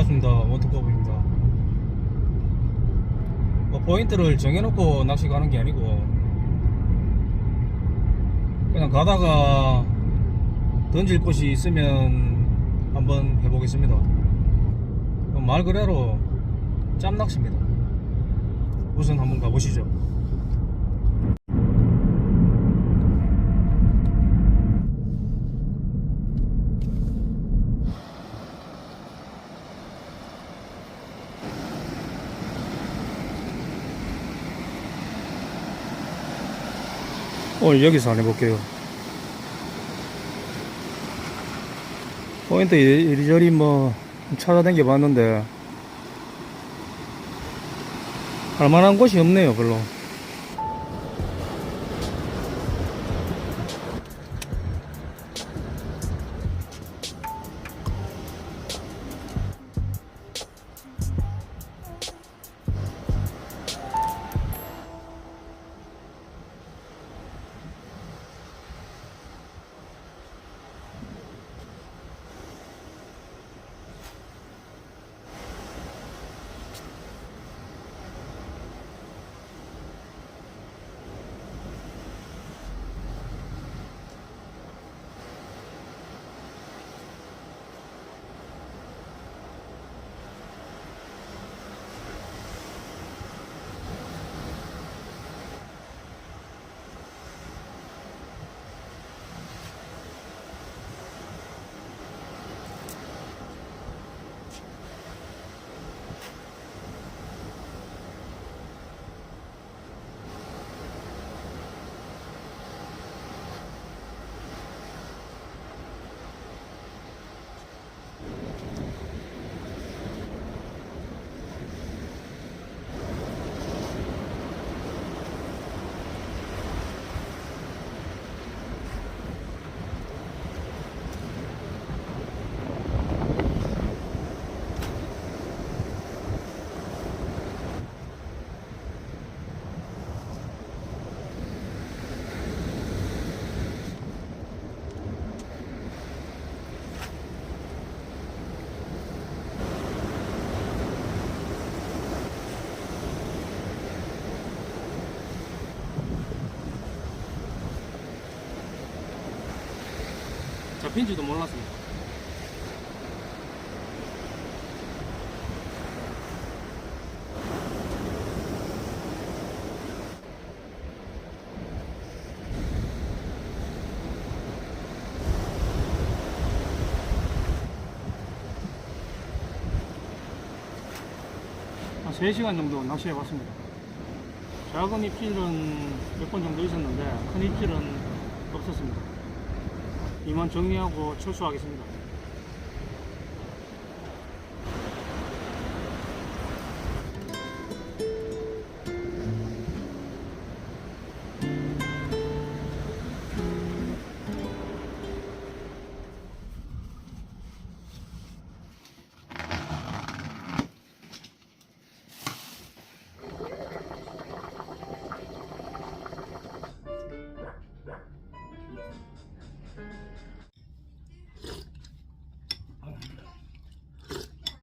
반갑습니다. 원투컵입니다. 포인트를 정해놓고 낚시 가는 게 아니고 그냥 가다가 던질 곳이 있으면 한번 해보겠습니다. 말 그대로 짬낚시입니다. 우선 한번 가보시죠. 오늘 여기서 안 해볼게요. 포인트 이리저리 뭐 찾아다녀 봤는데 할만한 곳이 없네요, 별로. 잡힌지도 몰랐습니다. 한 3시간 정도 낚시해 봤습니다. 작은 입질은 몇 번 정도 있었는데 큰 입질은 없었습니다. 이만 정리하고 철수하겠습니다.